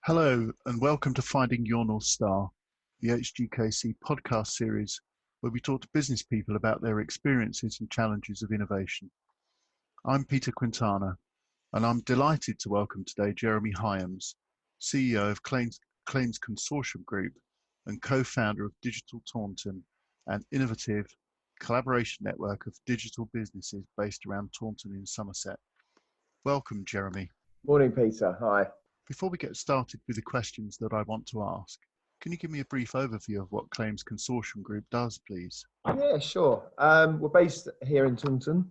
Hello, and welcome to Finding Your North Star, the HGKC podcast series where we talk to business people about their experiences and challenges of innovation. I'm Peter Quintana, and I'm delighted to welcome today Jeremy Hymans, CEO of Claims Consortium Group and co-founder of Digital Taunton, an innovative collaboration network of digital businesses based around Taunton in Somerset. Welcome, Jeremy. Morning, Peter. Hi. Before we get started with the questions that I want to ask, can you give me a brief overview of what Claims Consortium Group does, please? Yeah, sure. We're based here in Taunton.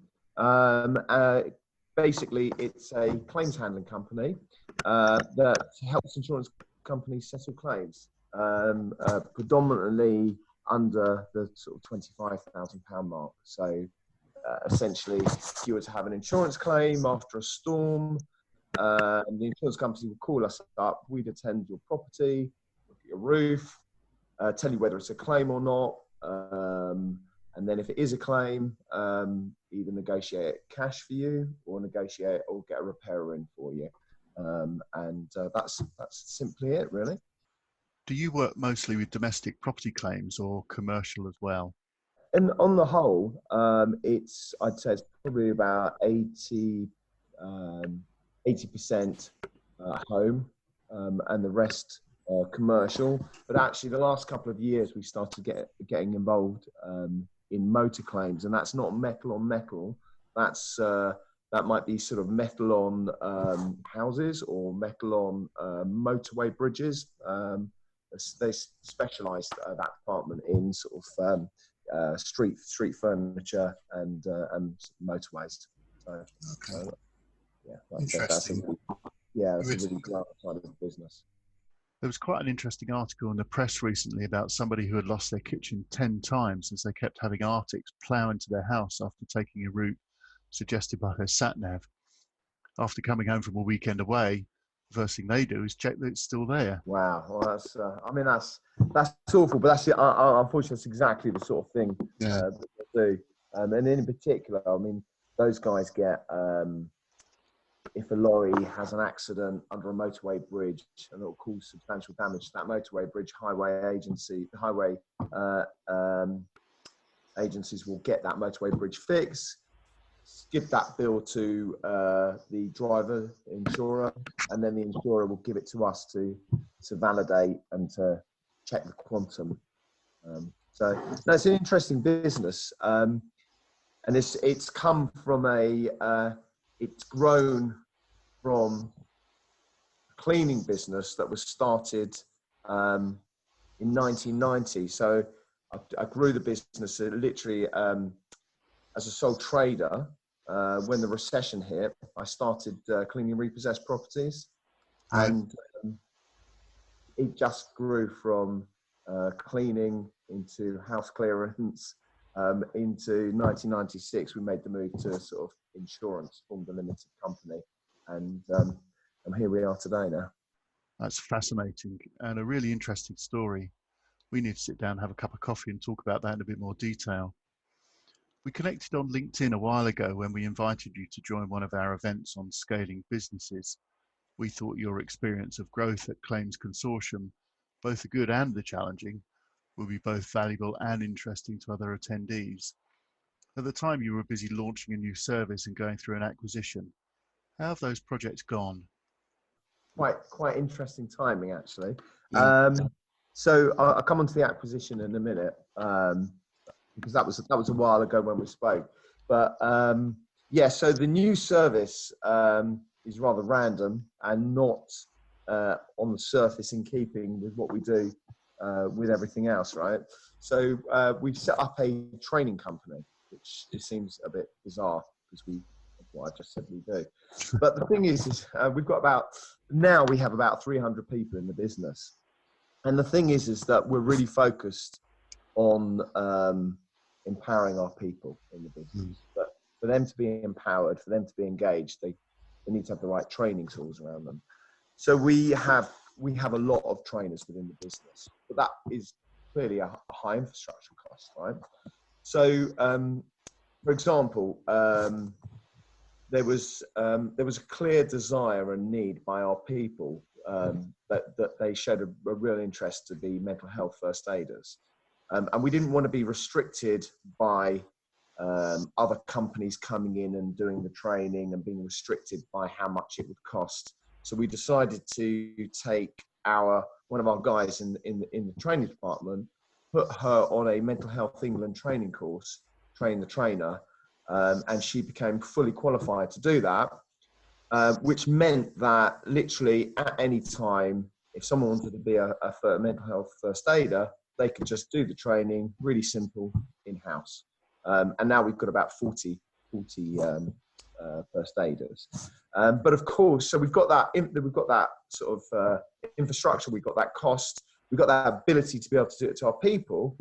Basically, it's a claims handling company that helps insurance companies settle claims, predominantly under the sort of £25,000 mark. So essentially, if you were to have an insurance claim after a storm, and the insurance company would call us up, we'd attend your property, look at your roof, tell you whether it's a claim or not, and then if it is a claim, either negotiate cash for you or negotiate or get a repairer in for you. That's simply it, really. Do you work mostly with domestic property claims or commercial as well? And on the whole, I'd say it's probably about 80% home, and the rest commercial. But actually, the last couple of years, we started getting involved in motor claims, and that's not metal on metal. That might be sort of metal on houses or metal on motorway bridges. They specialise that department in sort of street furniture and motorways. So, okay. Yeah, interesting. That's a really great side of the business. There was quite an interesting article in the press recently about somebody who had lost their kitchen 10 times as they kept having Arctics plough into their house after taking a route suggested by their sat-nav. After coming home from a weekend away, the first thing they do is check that it's still there. Wow, well, that's awful, but that's unfortunately that's exactly the sort of thing that they do. And in particular, I mean, those guys get. If a lorry has an accident under a motorway bridge and it will cause substantial damage to that motorway bridge, highway agencies will get that motorway bridge fixed, give that bill to the driver, insurer, and then the insurer will give it to us to validate and to check the quantum. So it's an interesting business, and it's come from it's grown from a cleaning business that was started in 1990. So I grew the business literally as a sole trader. When the recession hit, I started cleaning repossessed properties, and it just grew from cleaning into house clearance. Into 1996, we made the move to sort of insurance, formed a limited company, and here we are today now. That's fascinating and a really interesting story. We need to sit down and have a cup of coffee and talk about that in a bit more detail. We connected on LinkedIn a while ago when we invited you to join one of our events on scaling businesses. We thought your experience of growth at Claims Consortium, both the good and the challenging, will be both valuable and interesting to other attendees. At the time, you were busy launching a new service and going through an acquisition. How have those projects gone? Quite interesting timing, actually. Yeah. So I'll come on to the acquisition in a minute, because that was a while ago when we spoke. But so the new service is rather random and not on the surface in keeping with what we do with everything else, right? So we've set up a training company, which it seems a bit bizarre because what I just said we do. But the thing is we have about 300 people in the business. And the thing is that we're really focused on empowering our people in the business. But for them to be empowered, for them to be engaged, they need to have the right training tools around them. So we have a lot of trainers within the business, but that is clearly a high infrastructure cost, right? So, for example, there was a clear desire and need by our people that they showed a real interest to be mental health first aiders, and we didn't want to be restricted by other companies coming in and doing the training and being restricted by how much it would cost. So we decided to take one of our guys in the training department, put her on a Mental Health England training course, train the trainer, and she became fully qualified to do that, which meant that literally at any time, if someone wanted to be a mental health first aider, they could just do the training, really simple, in-house. And now we've got about 40 first aiders. But of course, so we've got that sort of infrastructure, we've got that cost, we've got that ability to be able to do it to our people.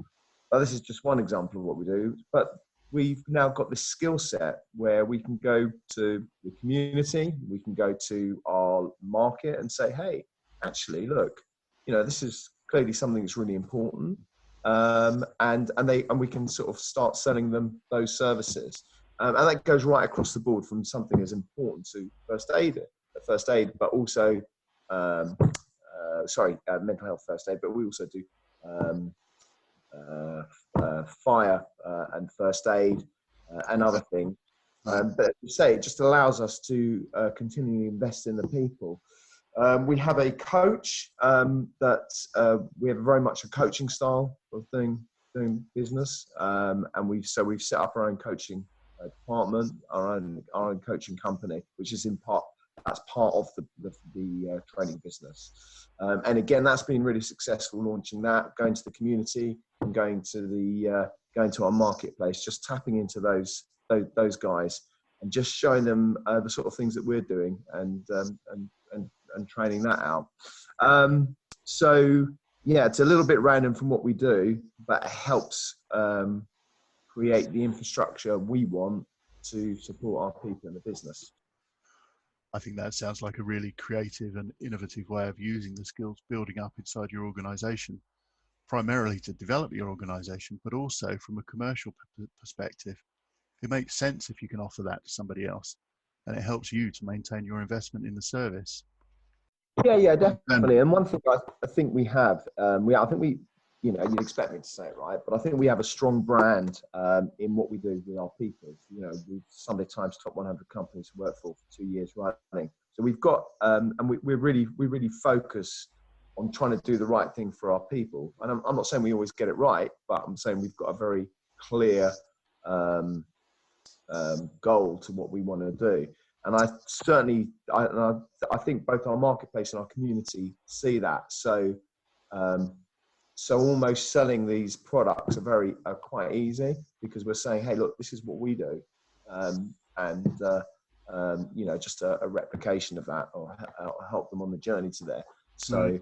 This is just one example of what we do, but we've now got this skill set where we can go to the community, we can go to our market and say, hey, actually, look, this is clearly something that's really important. And we can sort of start selling them those services. And that goes right across the board, from something as important to first aid, but also, mental health first aid, but we also do fire and first aid and other things. But as you say, it just allows us to continually invest in the people. We have a coach that we have very much a coaching style of doing business, and we've set up our own coaching department, our own coaching company, which is that's part of the training business. And again, that's been really successful, launching that, going to the community and going to our marketplace, just tapping into those guys and just showing them the sort of things that we're doing and training that out. So yeah, it's a little bit random from what we do, but it helps create the infrastructure we want to support our people in the business. I think that sounds like a really creative and innovative way of using the skills building up inside your organization, primarily to develop your organization, but also from a commercial perspective. It makes sense if you can offer that to somebody else, and it helps you to maintain your investment in the service. Yeah, definitely. And one thing I think we have, I think we, you'd expect me to say it, right? But I think we have a strong brand in what we do with our people. We've Sunday Times top 100 companies to work for 2 years running. So we've got, and we really focus on trying to do the right thing for our people. And I'm not saying we always get it right, but I'm saying we've got a very clear goal to what we want to do. And I think both our marketplace and our community see that. So almost selling these products are quite easy, because we're saying, hey, look, this is what we do, just a replication of that, or help them on the journey to there. So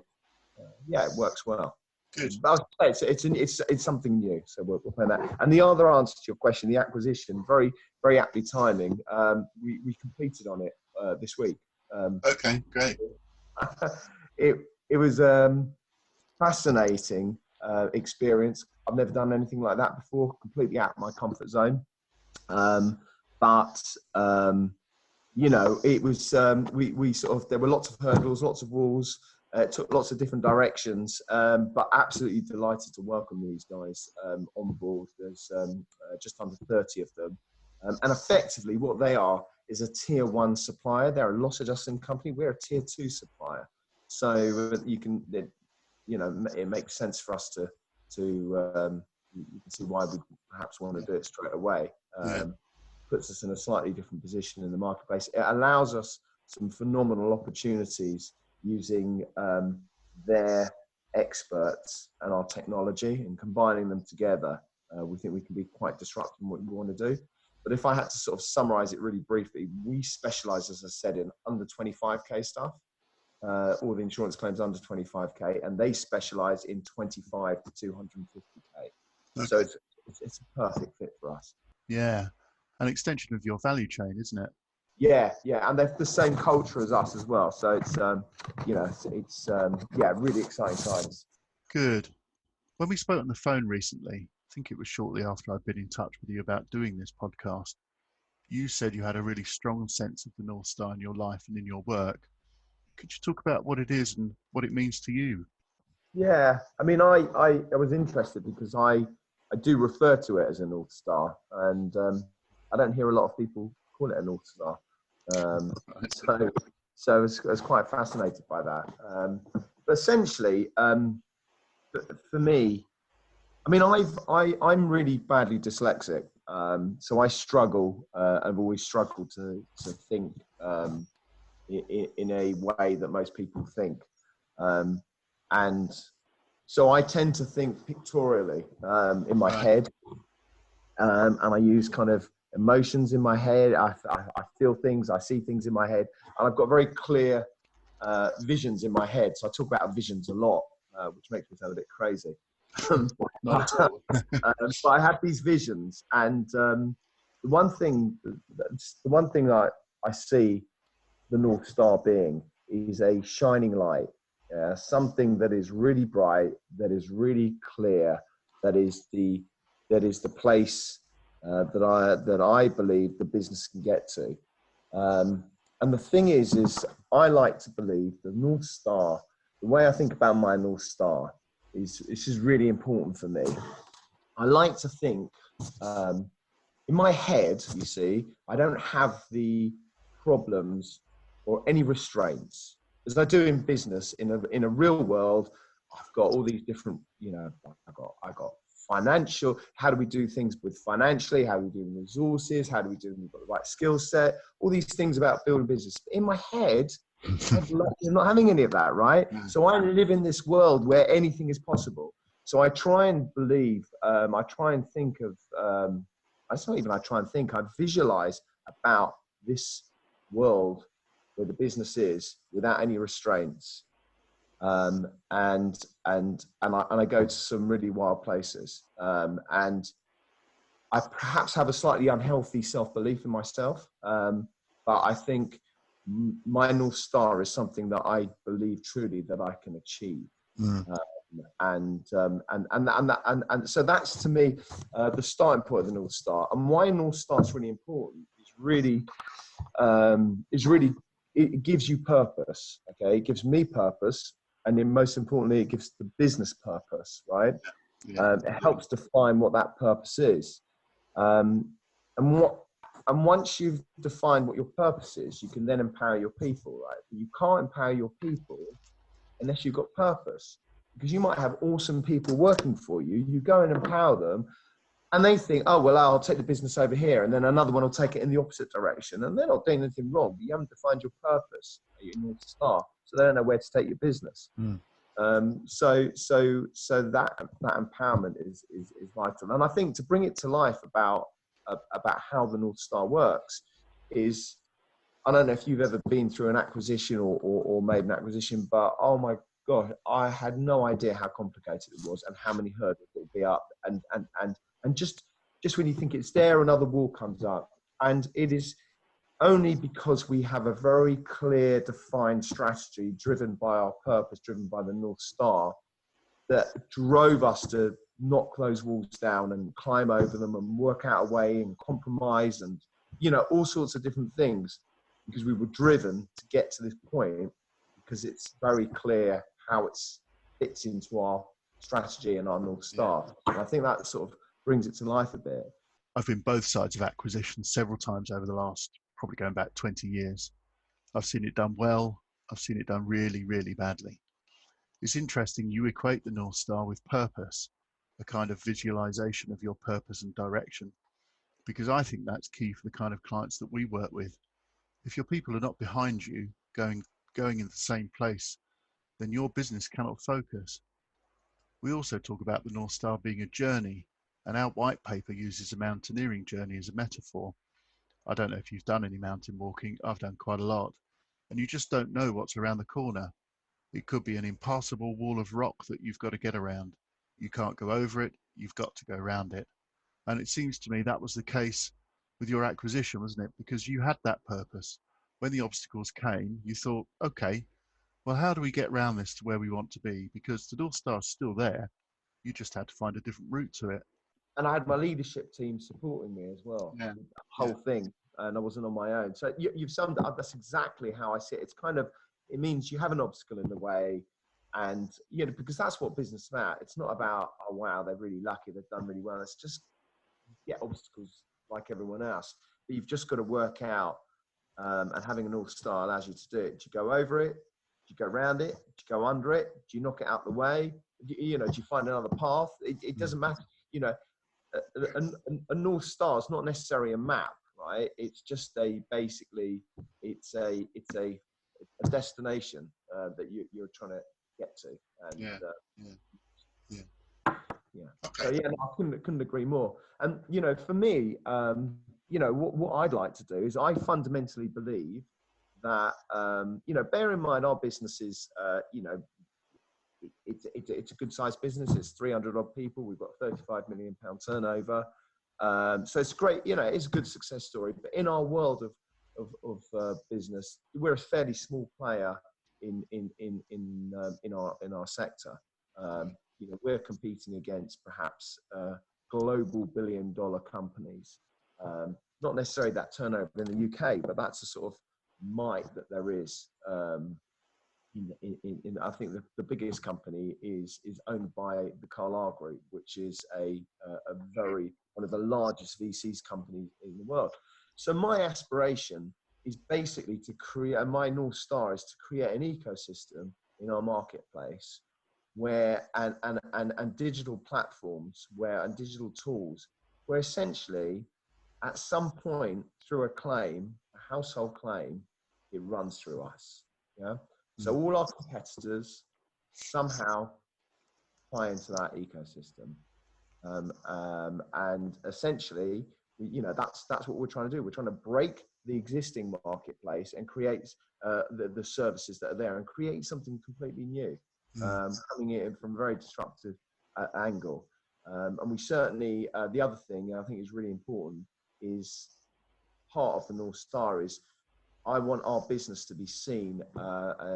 yeah, it works well. Good. But I'll say it's something new, so we're playing that. And the other answer to your question, the acquisition, very very aptly timing. We completed on it this week. Okay, great. It was fascinating experience. I've never done anything like that before. Completely out of my comfort zone. It was we sort of, there were lots of hurdles, lots of walls. It took lots of different directions, but absolutely delighted to welcome these guys on board. There's just under 30 of them. And effectively what they are is a tier 1 supplier. They're a loss adjusting company. We're a tier 2 supplier. So it makes sense for us to you can see why we perhaps want to do it straight away. Puts us in a slightly different position in the marketplace. It allows us some phenomenal opportunities using their experts and our technology, and combining them together. We think we can be quite disruptive in what we want to do. But if I had to sort of summarize it really briefly, we specialize, as I said, in under 25k stuff, all the insurance claims under 25k, and they specialize in 25 to 250k. Okay. So it's a perfect fit for us. Yeah, an extension of your value chain, isn't it? Yeah, and they're the same culture as us as well. So it's really exciting times. Good. When we spoke on the phone recently, I think it was shortly after I'd been in touch with you about doing this podcast, You said you had a really strong sense of the North Star in your life and in your work. Could you talk about what it is and what it means to you? Yeah, I mean, I was interested because I do refer to it as a North Star, and I don't hear a lot of people call it a North Star. Um, so I was quite fascinated by that. But essentially, for me, I mean, I'm really badly dyslexic, so I struggle. I've always struggled to think in a way that most people think. Um, and so I tend to think pictorially in my Right. head, and I use kind of emotions in my head. I feel things, I see things in my head, and I've got very clear visions in my head. So I talk about visions a lot, which makes me sound a bit crazy. Not at all. But I have these visions, and the one thing that I see the North Star being is a shining light, something that is really bright, that is really clear, that is the place that I believe the business can get to. And the thing is I like to believe the North Star. The way I think about my North Star is this is really important for me. I like to think in my head. You see, I don't have the problems or any restraints as I do in business. In a real world, I've got all these different, I got financial. How do we do things with financially? How do we do resources? How do we do? We've got the right skill set. All these things about building business. In my head, I'm not having any of that, right? So I live in this world where anything is possible. So I try and believe. I try and think of. It's not even I try and think. I visualize about this world where the business is without any restraints, and I go to some really wild places, and I perhaps have a slightly unhealthy self-belief in myself, but I think my North Star is something that I believe truly that I can achieve. Mm. And so that's to me the starting point of the North Star. And why North Star is really important is really it gives you purpose. Okay, it gives me purpose, and then most importantly, it gives the business purpose. Right, Yeah. it helps define what that purpose is, um, and what. And once you've defined what your purpose is, you can then empower your people. Right, but you can't empower your people unless you've got purpose, because you might have awesome people working for you. You go and empower them, and they think, oh, well, I'll take the business over here. And then another one will take it in the opposite direction. And they're not doing anything wrong, but you haven't defined your purpose, your North Star. So they don't know where to take your business. Mm. So that empowerment is vital. And I think to bring it to life about how the North Star works is, I don't know if you've ever been through an acquisition or made an acquisition, but oh my God, I had no idea how complicated it was and how many hurdles it would be up. And just when you think it's there, another wall comes up. And it is only because we have a very clear, defined strategy driven by our purpose, driven by the North Star, that drove us to knock those walls down and climb over them and work out a way and compromise and, all sorts of different things, because we were driven to get to this point, because it's very clear how it fits into our strategy and our North Star. Yeah. And I think that sort of brings it to life a bit. I've been both sides of acquisitions several times over the last, probably going back 20 years. I've seen it done well. I've seen it done really, really badly. It's interesting you equate the North Star with purpose, a kind of visualization of your purpose and direction, because I think that's key for the kind of clients that we work with. If your people are not behind you, going in the same place, then your business cannot focus. We also talk about the North Star being a journey, and our white paper uses a mountaineering journey as a metaphor. I don't know if you've done any mountain walking. I've done quite a lot, and you just don't know what's around the corner. It could be an impassable wall of rock that you've got to get around. You can't go over it, you've got to go around it. And it seems to me that was the case with your acquisition, wasn't it? Because you had that purpose. When the obstacles came, you thought, okay, well, how do we get around this to where we want to be? Because the North Star's still there. You just had to find a different route to it. And I had my leadership team supporting me as well. Yeah. The whole thing. and I wasn't on my own. So you've summed it up. That's exactly how I see it. It's kind of, it means you have an obstacle in the way, and because that's what business is about. It's not about, oh wow, they're really lucky, they've done really well. It's just obstacles like everyone else, but you've just got to work out. And having a North Star allows you to do it. Do you go over it? Do you go around it? Do you go under it? Do you knock it out the way? Do you find another path? It doesn't matter. A North Star is not necessarily a map, right? It's just basically it's a destination that you're trying to get to. And Okay. So no, I couldn't agree more. And for me, what I'd like to do is, I fundamentally believe that bear in mind our business is it's a good sized business. It's 300 odd people. We've got £35 million turnover. So it's great. It's a good success story. But in our world of business, we're a fairly small player in our sector. We're competing against perhaps global billion-dollar companies. Not necessarily that turnover in the UK, but that's the sort of might that there is. I think the biggest company is owned by the Carlyle Group, which is one of the largest VCs companies in the world. So my aspiration is basically to create, and my North Star is to create an ecosystem in our marketplace where and digital platforms and digital tools where essentially at some point through a household claim, it runs through us. So all our competitors somehow tie into that ecosystem, and essentially, that's what we're trying to do. We're trying to break the existing marketplace and create the services that are there, and create something completely new, coming in from a very disruptive angle. And we certainly, the other thing I think is really important is part of the North Star is, I want our business to be seen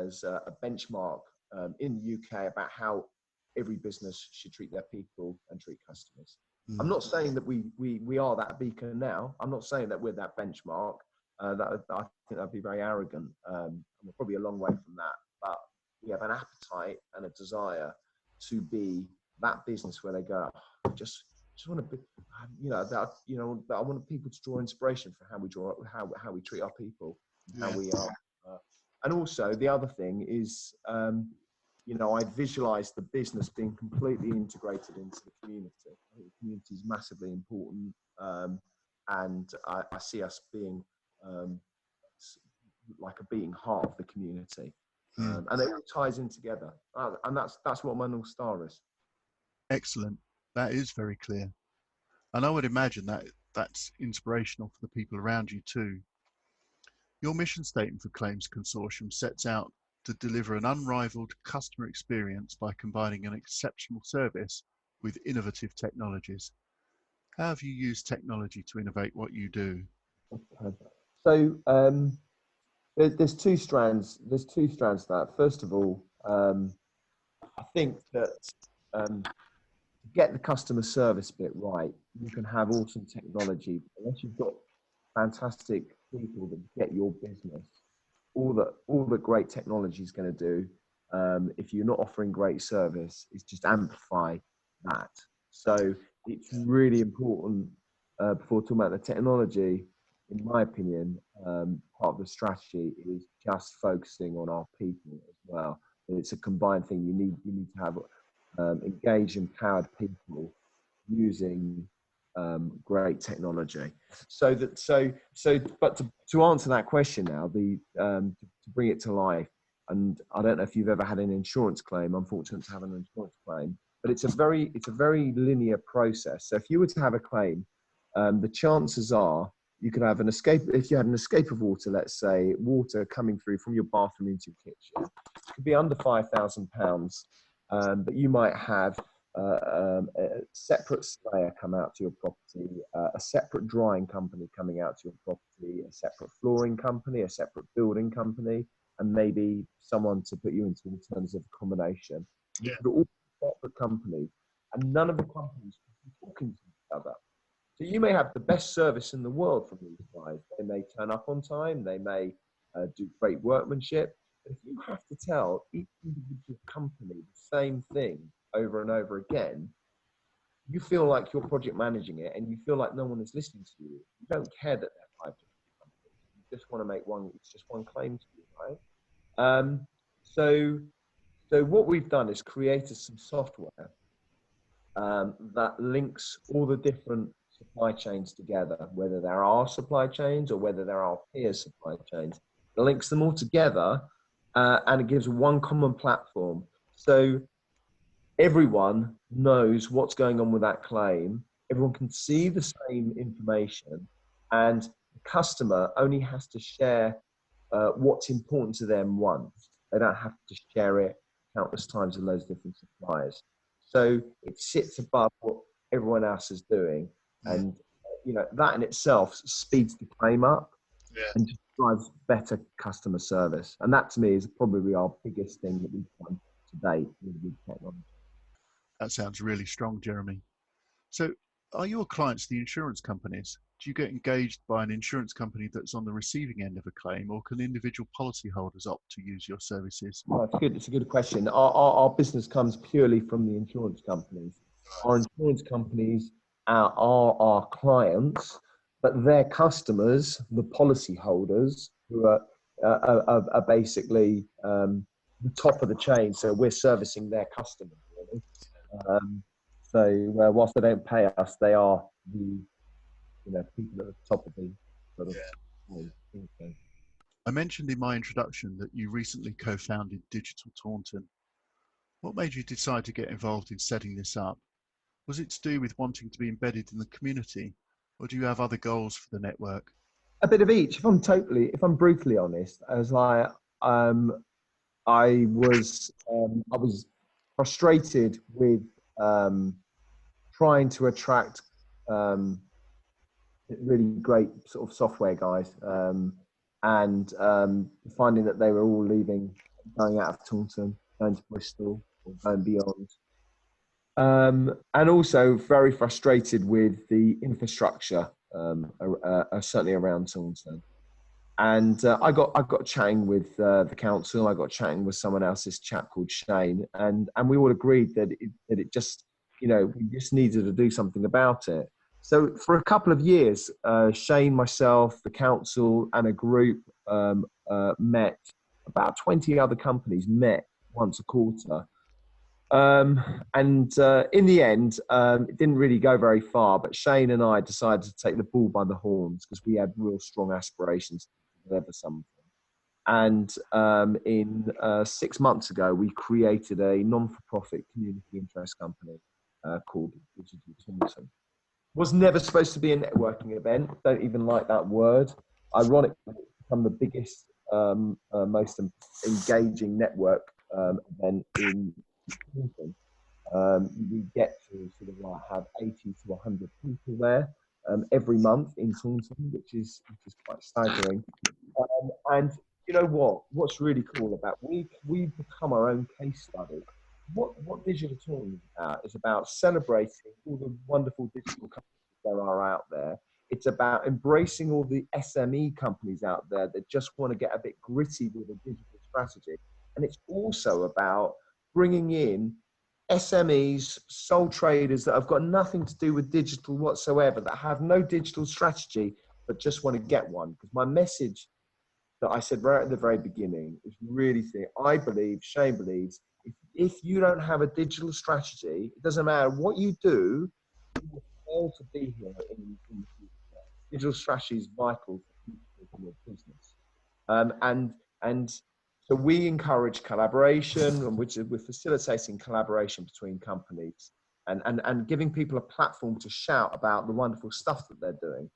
as a benchmark in the UK about how every business should treat their people and treat customers. I'm not saying that we are that beacon now. I'm not saying that we're that benchmark. I think that'd be very arrogant. We're probably a long way from that. But we have an appetite and a desire to be that business where they go, oh, just want to be, I want people to draw inspiration for how we treat our people. How we are, and also the other thing is, I visualize the business being completely integrated into the community. I think the community is massively important, and I see us being like a beating heart of the community, and it all ties in together, and that's what my North Star is. Excellent. That is very clear, and I would imagine that that's inspirational for the people around you too. Your mission statement for Claims Consortium sets out to deliver an unrivaled customer experience by combining an exceptional service with innovative technologies. How have you used technology to innovate what you do? Okay. So there's two strands. There's two strands to that. First of all, I think that to get the customer service bit right, you can have awesome technology, but unless you've got fantastic people that get your business, all that great technology is going to do, if you're not offering great service, is just amplify that. So it's really important, before talking about the technology, in my opinion, part of the strategy is just focusing on our people as well. It's a combined thing. You need to have engaged, empowered people using great technology. But to answer that question now, to bring it to life, and I don't know if you've ever had an insurance claim. I'm fortunate to have an insurance claim, but it's a very linear process. So if you were to have a claim, the chances are you could have an escape. If you had an escape of water, let's say water coming through from your bathroom into your kitchen, it could be under £5,000, but you might have a separate surveyor come out to your property, a separate drying company coming out to your property, a separate flooring company, a separate building company, and maybe someone to put you into alternative accommodation. Yeah. They're all separate companies, and none of the companies can be talking to each other. So you may have the best service in the world from these guys. They may turn up on time. They may do great workmanship. But if you have to tell each individual company the same thing over and over again, you feel like you're project managing it, and you feel like no one is listening to you. You don't care that they're 5 different companies. You just want to make one. It's just one claim to you, right? So what we've done is created some software that links all the different supply chains together, whether there are supply chains or whether there are peer supply chains. It links them all together, and it gives one common platform. So everyone knows what's going on with that claim. Everyone can see the same information, and the customer only has to share what's important to them once. They don't have to share it countless times with loads of different suppliers. So it sits above what everyone else is doing, and that in itself speeds the claim up and just drives better customer service. And that to me is probably our biggest thing that we've done to date with technology. That sounds really strong, Jeremy. So, are your clients the insurance companies? Do you get engaged by an insurance company that's on the receiving end of a claim, or can individual policyholders opt to use your services? Oh, it's good. It's a good question. Our business comes purely from the insurance companies. Our insurance companies are our clients, but their customers, the policyholders, who are basically the top of the chain. So we're servicing their customers, really. Whilst they don't pay us, they are the people at the top of the sort of thing. I mentioned in my introduction that you recently co-founded Digital Taunton. What made you decide to get involved in setting this up? Was it to do with wanting to be embedded in the community, or do you have other goals for the network? A bit of each. If I'm brutally honest, I was frustrated with trying to attract really great sort of software guys, and finding that they were all leaving, going out of Taunton, going to Bristol, or going beyond. And also very frustrated with the infrastructure, certainly around Taunton. And I got chatting with the council. I got chatting with someone else, this chap called Shane, and we all agreed that it just, we just needed to do something about it. So for a couple of years, Shane, myself, the council, and a group met. About 20 other companies met once a quarter. In the end, it didn't really go very far, but Shane and I decided to take the bull by the horns because we had real strong aspirations to deliver something. And 6 months ago, we created a non-for-profit community interest company called Digital Taunton. Was never supposed to be a networking event. Don't even like that word. Ironically, it's become the biggest, most engaging network event in Taunton. We get to sort of like have 80 to 100 people there every month in Taunton, which is quite staggering. And you know what? What's really cool about we've become our own case study. What Digital Taunton is about celebrating all the wonderful digital companies there are out there. It's about embracing all the SME companies out there that just want to get a bit gritty with a digital strategy. And it's also about bringing in SMEs, sole traders that have got nothing to do with digital whatsoever, that have no digital strategy, but just want to get one. Because my message that I said right at the very beginning is really clear. I believe, Shane believes, if you don't have a digital strategy, it doesn't matter what you do, you will fail to be here in the future. Digital strategy is vital for your business. And so we encourage collaboration, and we're facilitating collaboration between companies and giving people a platform to shout about the wonderful stuff that they're doing.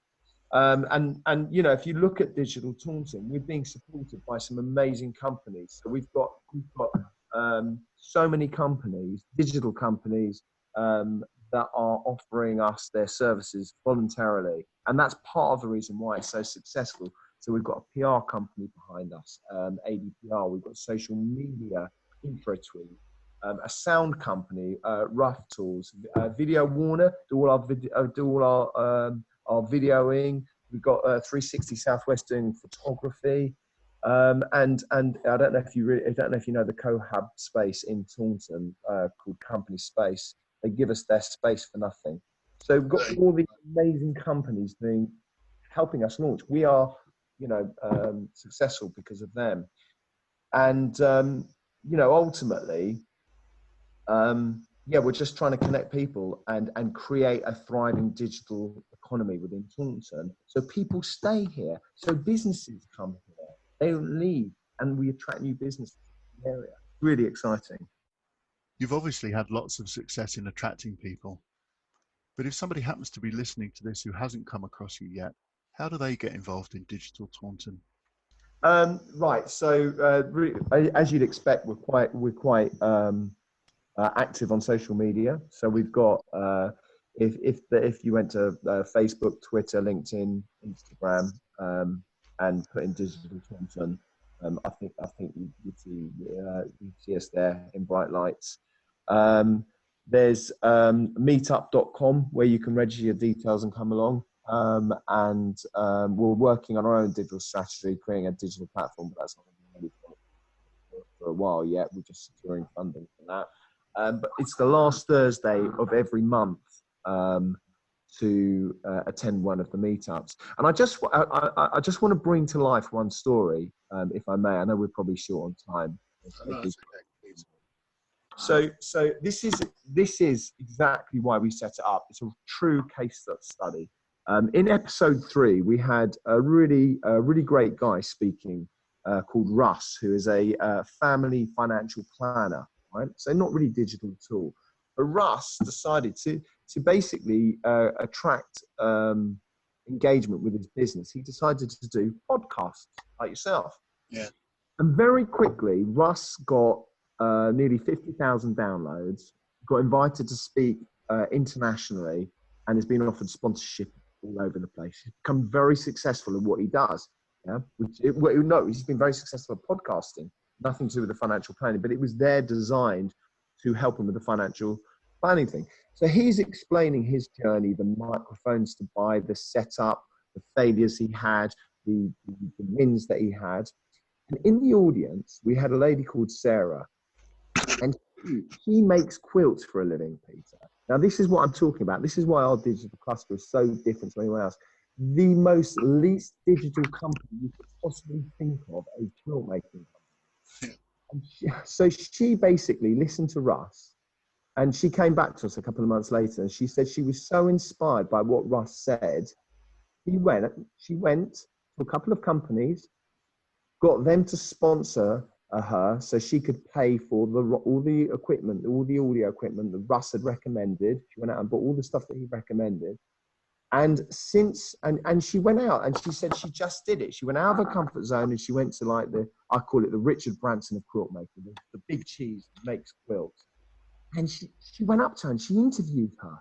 And if you look at Digital Taunton, we're being supported by some amazing companies. So we've got so many companies, digital companies, that are offering us their services voluntarily, and that's part of the reason why it's so successful. So we've got a PR company behind us, ADPR. We've got social media intro tweet. a sound company, Rough Tools, Video Warner, do all our videoing. We've got 360 Southwest doing photography. And I don't know if you know the Co-Hub space in Taunton called Company Space. They give us their space for nothing. So we've got all these amazing companies helping us launch. We are, successful because of them. And ultimately, we're just trying to connect people and create a thriving digital economy within Taunton, so people stay here, so businesses come here, they don't leave, and we attract new businesses in the area. Really exciting. You've obviously had lots of success in attracting people, but if somebody happens to be listening to this who hasn't come across you yet, how do they get involved in Digital Taunton? Right. So, as you'd expect, we're quite active on social media. So we've got if you went to Facebook, Twitter, LinkedIn, Instagram, and put in Digital Taunton, I think you'd see us there in bright lights. There's meetup.com where you can register your details and come along. We're working on our own digital strategy, creating a digital platform, but that's not ready for a while yet. We're just securing funding for that. But it's the last Thursday of every month to attend one of the meetups. And I just want to bring to life one story, if I may. I know we're probably short on time. So this is exactly why we set it up. It's a true case study. In episode 3, we had a really great guy speaking called Russ, who is a family financial planner, right? So not really digital at all. But Russ decided to basically attract engagement with his business. He decided to do podcasts like yourself. Yeah. And very quickly, Russ got nearly 50,000 downloads, got invited to speak internationally, and has been offered sponsorship all over the place. He's become very successful in what he does. Yeah, he's been very successful at podcasting. Nothing to do with the financial planning, but it was there designed to help him with the financial planning thing. So he's explaining his journey, the microphones to buy, the setup, the failures he had, the wins that he had. And in the audience, we had a lady called Sarah, and she makes quilts for a living, Peter. Now, this is what I'm talking about. This is why our digital cluster is so different to anyone else. The most least digital company you could possibly think of, a quilt making company. And she basically listened to Russ, and she came back to us a couple of months later, and she said she was so inspired by what Russ said. She went to a couple of companies, got them to sponsor her so she could pay for all the equipment, all the audio equipment that Russ had recommended. She went out and bought all the stuff that he recommended. And she went out and she said she just did it. She went out of her comfort zone and she went to I call it the Richard Branson of quilt making, the big cheese that makes quilts. And she went up to her and she interviewed her.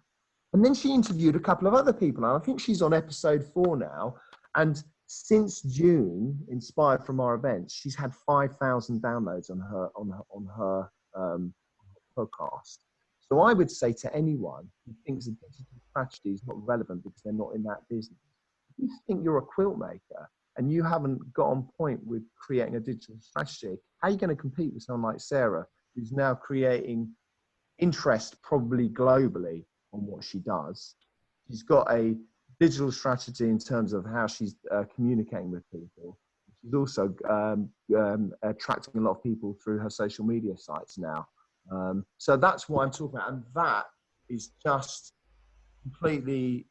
And then she interviewed a couple of other people. And I think she's on episode 4 now. And since June, inspired from our events, she's had 5,000 downloads on her podcast. So I would say to anyone who thinks a digital strategy is not relevant because they're not in that business, if you think you're a quilt maker and you haven't got on point with creating a digital strategy, how are you going to compete with someone like Sarah, who's now creating interest probably globally on what she does? She's got a digital strategy in terms of how she's communicating with people. She's also attracting a lot of people through her social media sites now. So that's what I'm talking about. And that is just completely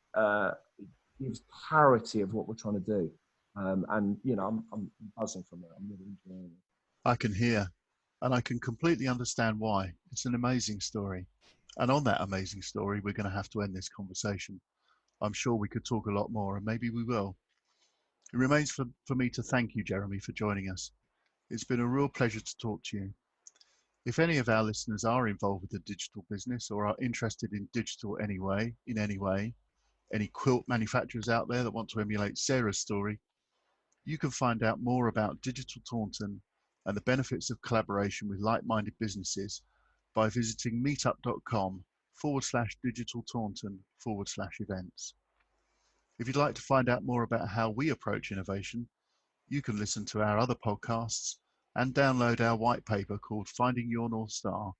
gives clarity of what we're trying to do. And, I'm buzzing from it. I'm really enjoying it. I can hear, and I can completely understand why. It's an amazing story. And on that amazing story, we're going to have to end this conversation. I'm sure we could talk a lot more, and maybe we will. It remains for me to thank you, Jeremy, for joining us. It's been a real pleasure to talk to you. If any of our listeners are involved with the digital business or are interested in digital in any way, any quilt manufacturers out there that want to emulate Sarah's story, you can find out more about Digital Taunton and the benefits of collaboration with like-minded businesses by visiting meetup.com/digitaltaunton/events. If you'd like to find out more about how we approach innovation, you can listen to our other podcasts and download our white paper called Finding Your North Star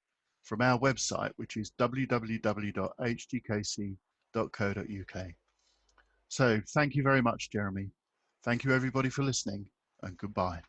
from our website, which is www.hdkc.co.uk. So thank you very much, Jeremy. Thank you everybody for listening, and goodbye.